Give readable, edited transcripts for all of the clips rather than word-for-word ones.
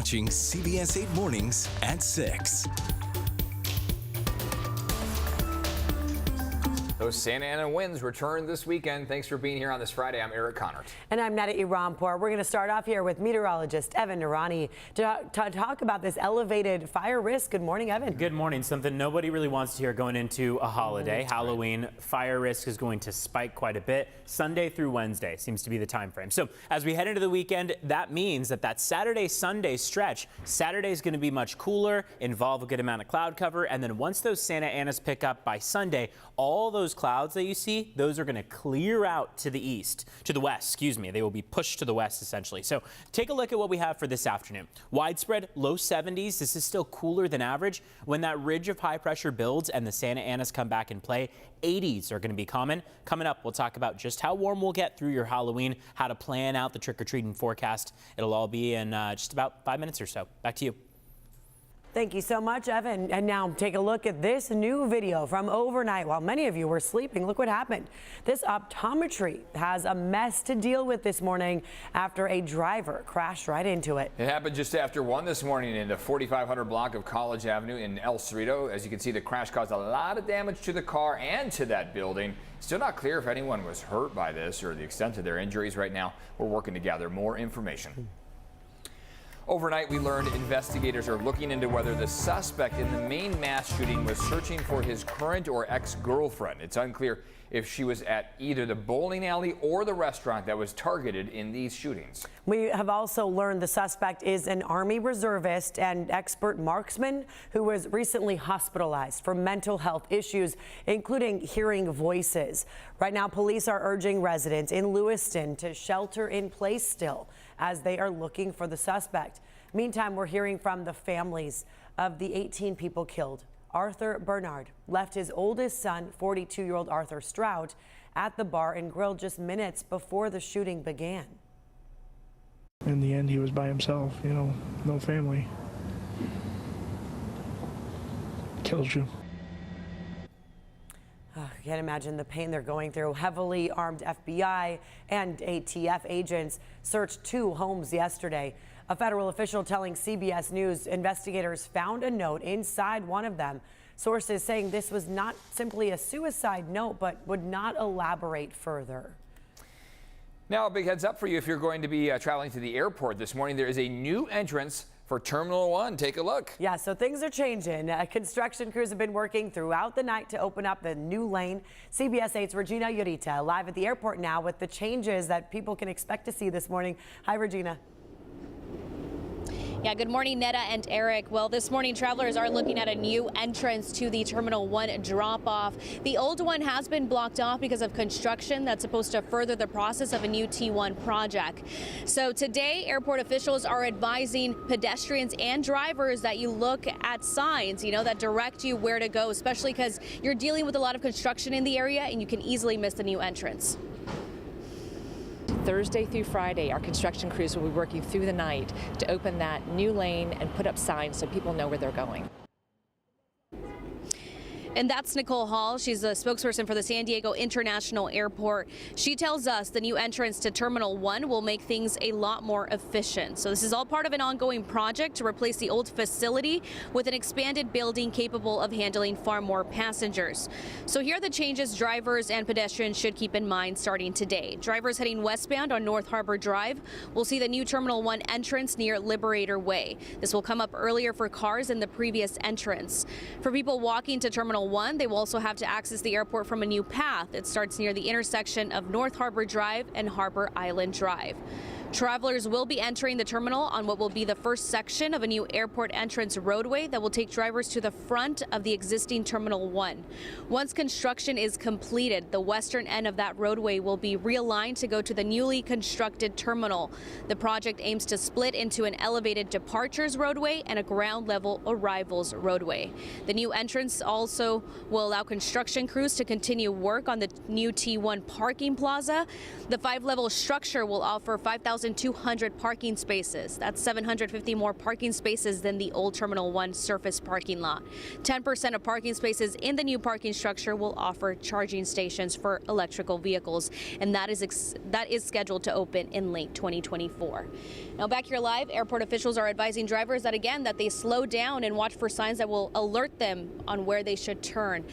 watching CBS 8 Mornings at 6. Those Santa Ana winds return this weekend. Thanks for being here on this Friday. I'm Eric Connert. And I'm Netta Irampour. We're going to start off here with meteorologist Evan Narani to talk about this elevated fire risk. Good morning, Evan. Good morning. Something nobody really wants to hear going into a holiday. Halloween. Fire risk is going to spike quite a bit. Sunday through Wednesday seems to be the time frame. So as we head into the weekend, that means that Saturday-Sunday stretch, Saturday is going to be much cooler, involve a good amount of cloud cover. And then once those Santa Anas pick up by Sunday, all those clouds that you see, those are going to clear out to the west, excuse me. They will be pushed to the west essentially. So take a look at what we have for this afternoon. Widespread low 70s. This is still cooler than average. When that ridge of high pressure builds and the Santa Anas come back in play, 80s are going to be common. Coming up, we'll talk about just how warm we'll get through your Halloween, how to plan out the trick-or-treating forecast. It'll all be in just about 5 minutes or so. Back to you. Thank you so much, Evan. And now take a look at this new video from overnight. While many of you were sleeping, look what happened. This optometry has a mess to deal with this morning after a driver crashed right into it. It happened just after 1 this morning in the 4500 block of College Avenue in El Cerrito. As you can see, the crash caused a lot of damage to the car and to that building. Still not clear if anyone was hurt by this or the extent of their injuries. Right now, we're working to gather more information. Overnight, we learned investigators are looking into whether the suspect in the Maine mass shooting was searching for his current or ex-girlfriend. It's unclear if she was at either the bowling alley or the restaurant that was targeted in these shootings. We have also learned the suspect is an Army reservist and expert marksman who was recently hospitalized for mental health issues, including hearing voices. Right now, police are urging residents in Lewiston to shelter in place still as they are looking for the suspect. Meantime, we're hearing from the families of the 18 people killed. Arthur Bernard left his oldest son, 42-year-old Arthur Strout, at the bar and grill just minutes before the shooting began. In the end, he was by himself, no family. Kills you. I can't imagine the pain they're going through. Heavily armed FBI and ATF agents searched 2 homes yesterday. A federal official telling CBS News investigators found a note inside one of them. Sources saying this was not simply a suicide note, but would not elaborate further. Now, a big heads up for you if you're going to be traveling to the airport this morning. There is a new entrance for Terminal 1. Take a look. Yeah, so things are changing. Construction crews have been working throughout the night to open up the new lane. CBS 8's Regina Yurita live at the airport now with the changes that people can expect to see this morning. Hi, Regina. Yeah, good morning, Netta and Eric. Well, this morning, travelers are looking at a new entrance to the Terminal 1 drop-off. The old one has been blocked off because of construction that's supposed to further the process of a new T1 project. So today, airport officials are advising pedestrians and drivers that you look at signs, that direct you where to go, especially because you're dealing with a lot of construction in the area and you can easily miss the new entrance. Thursday through Friday, our construction crews will be working through the night to open that new lane and put up signs so people know where they're going. And that's Nicole Hall. She's a spokesperson for the San Diego International Airport. She tells us the new entrance to Terminal 1 will make things a lot more efficient. So this is all part of an ongoing project to replace the old facility with an expanded building capable of handling far more passengers. So here are the changes drivers and pedestrians should keep in mind starting today. Drivers heading westbound on North Harbor Drive will see the new Terminal 1 entrance near Liberator Way. This will come up earlier for cars in the previous entrance. For people walking to Terminal 1, they will also have to access the airport from a new path. It starts near the intersection of North Harbor Drive and Harbor Island Drive. Travelers will be entering the terminal on what will be the first section of a new airport entrance roadway that will take drivers to the front of the existing Terminal 1. Once construction is completed, the western end of that roadway will be realigned to go to the newly constructed terminal. The project aims to split into an elevated departures roadway and a ground level arrivals roadway. The new entrance also will allow construction crews to continue work on the new T1 parking plaza. The 5-level structure will offer 5,000 2,200 parking spaces. That's 750 more parking spaces than the old Terminal 1 surface parking lot. 10% of parking spaces in the new parking structure will offer charging stations for electrical vehicles, and that is scheduled to open in late 2024. Now back here live, airport officials are advising drivers that they slow down and watch for signs that will alert them on where they should turn.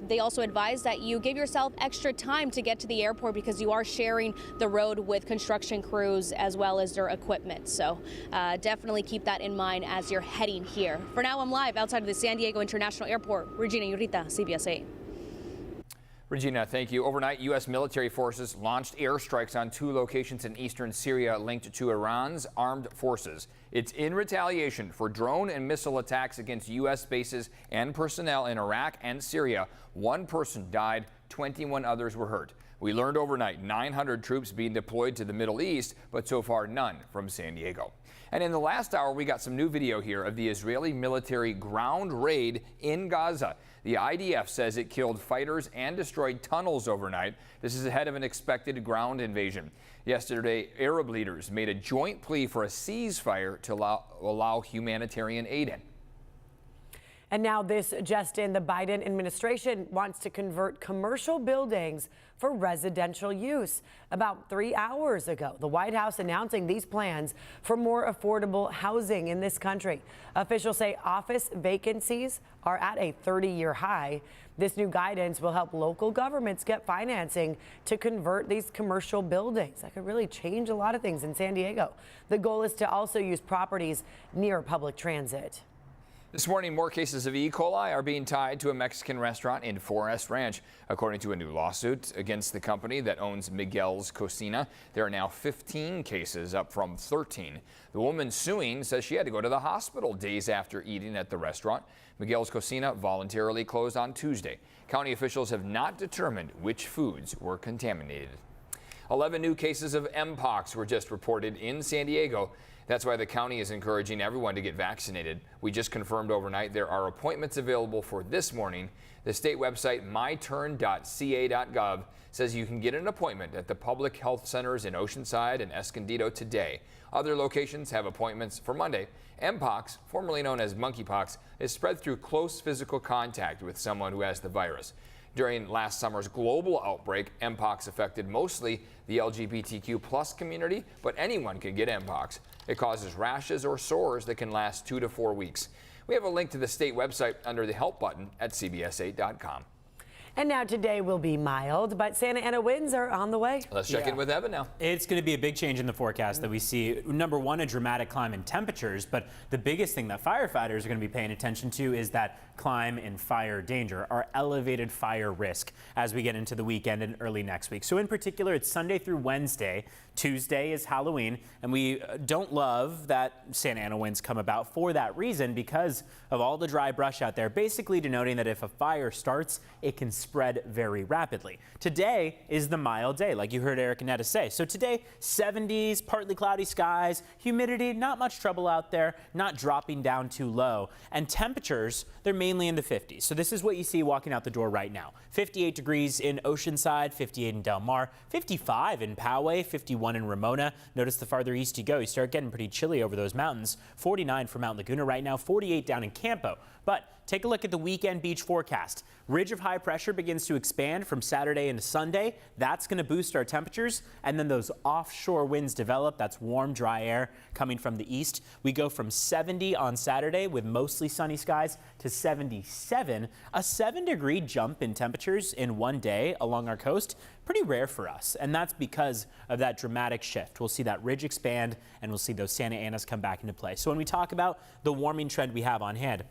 They also advise that you give yourself extra time to get to the airport because you are sharing the road with construction crews as well as their equipment. So definitely keep that in mind as you're heading here. For now, I'm live outside of the San Diego International Airport. Regina Yurita, CBS 8. Regina, thank you. Overnight, U.S. military forces launched airstrikes on 2 locations in eastern Syria linked to Iran's armed forces. It's in retaliation for drone and missile attacks against U.S. bases and personnel in Iraq and Syria. 1 person died, 21 others were hurt. We learned overnight 900 troops being deployed to the Middle East, but so far none from San Diego. And in the last hour, we got some new video here of the Israeli military ground raid in Gaza. The IDF says it killed fighters and destroyed tunnels overnight. This is ahead of an expected ground invasion. Yesterday, Arab leaders made a joint plea for a ceasefire to allow humanitarian aid in. And now this just in, the Biden administration wants to convert commercial buildings for residential use. About 3 hours ago, the White House announcing these plans for more affordable housing in this country. Officials say office vacancies are at a 30-year high. This new guidance will help local governments get financing to convert these commercial buildings. That could really change a lot of things in San Diego. The goal is to also use properties near public transit. This morning, more cases of E. coli are being tied to a Mexican restaurant in Forest Ranch. According to a new lawsuit against the company that owns Miguel's Cocina, there are now 15 cases, up from 13. The woman suing says she had to go to the hospital days after eating at the restaurant. Miguel's Cocina voluntarily closed on Tuesday. County officials have not determined which foods were contaminated. 11 new cases of Mpox were just reported in San Diego. That's why the county is encouraging everyone to get vaccinated. We just confirmed overnight there are appointments available for this morning. The state website myturn.ca.gov says you can get an appointment at the public health centers in Oceanside and Escondido today. Other locations have appointments for Monday. Mpox, formerly known as monkeypox, is spread through close physical contact with someone who has the virus. During last summer's global outbreak, Mpox affected mostly the LGBTQ+ community, but anyone can get Mpox. It causes rashes or sores that can last 2 to 4 weeks. We have a link to the state website under the help button at CBS8.com. And now today will be mild, but Santa Ana winds are on the way. Let's check in with Evan now. It's going to be a big change in the forecast that we see. Number one, a dramatic climb in temperatures, but the biggest thing that firefighters are going to be paying attention to is that climb in fire danger, our elevated fire risk as we get into the weekend and early next week. So in particular, it's Sunday through Wednesday. Tuesday is Halloween, and we don't love that Santa Ana winds come about for that reason because of all the dry brush out there, basically denoting that if a fire starts, it can spread very rapidly. Today is the mild day, like you heard Eric and Netta say. So today, 70s, partly cloudy skies, humidity, not much trouble out there, not dropping down too low. And temperatures, they're mainly in the 50s. So this is what you see walking out the door right now. 58 degrees in Oceanside, 58 in Del Mar, 55 in Poway, 51 in Ramona. Notice the farther east you go, you start getting pretty chilly over those mountains. 49 for Mount Laguna right now, 48 down in Campo. But take a look at the weekend beach forecast. Ridge of high pressure begins to expand from Saturday into Sunday. That's going to boost our temperatures. And then those offshore winds develop. That's warm, dry air coming from the east. We go from 70 on Saturday with mostly sunny skies to 77. A 7-degree jump in temperatures in one day along our coast. Pretty rare for us. And that's because of that dramatic shift. We'll see that ridge expand and we'll see those Santa Anas come back into play. So when we talk about the warming trend we have on hand,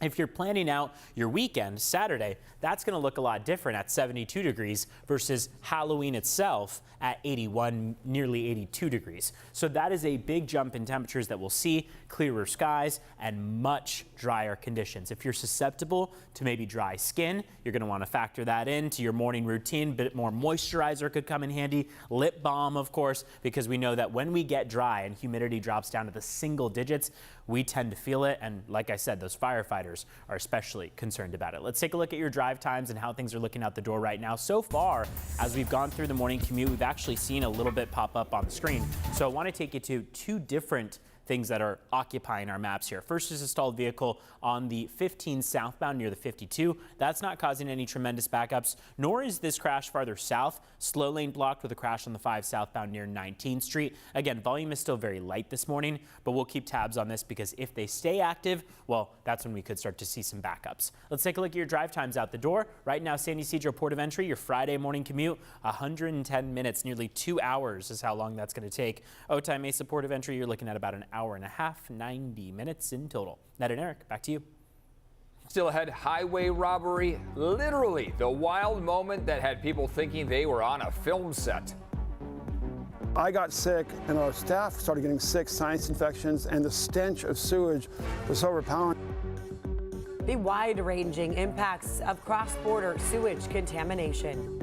if you're planning out your weekend, Saturday, that's going to look a lot different at 72 degrees versus Halloween itself at 81, nearly 82 degrees. So that is a big jump in temperatures that we'll see, clearer skies and much drier conditions. If you're susceptible to maybe dry skin, you're going to want to factor that into your morning routine. A bit more moisturizer could come in handy. Lip balm, of course, because we know that when we get dry and humidity drops down to the single digits, we tend to feel it. And like I said, those firefighters riders are especially concerned about it. Let's take a look at your drive times and how things are looking out the door right now. So far, as we've gone through the morning commute, we've actually seen a little bit pop up on the screen. So I want to take you to two different things that are occupying our maps here. First is a stalled vehicle on the 15 southbound near the 52. That's not causing any tremendous backups, nor is this crash farther south. Slow lane blocked with a crash on the 5 southbound near 19th Street. Again, volume is still very light this morning, but we'll keep tabs on this because if they stay active, well, that's when we could start to see some backups. Let's take a look at your drive times out the door. Right now, San Ysidro Port of Entry, your Friday morning commute, 110 minutes, nearly 2 hours is how long that's going to take. Otay Mesa Port of Entry, you're looking at about an hour and a half, 90 minutes in total. Ned and Eric, back to you. Still ahead, highway robbery, literally the wild moment that had people thinking they were on a film set. I got sick and our staff started getting sick, sinus infections, and the stench of sewage was so repellent. The wide-ranging impacts of cross-border sewage contamination.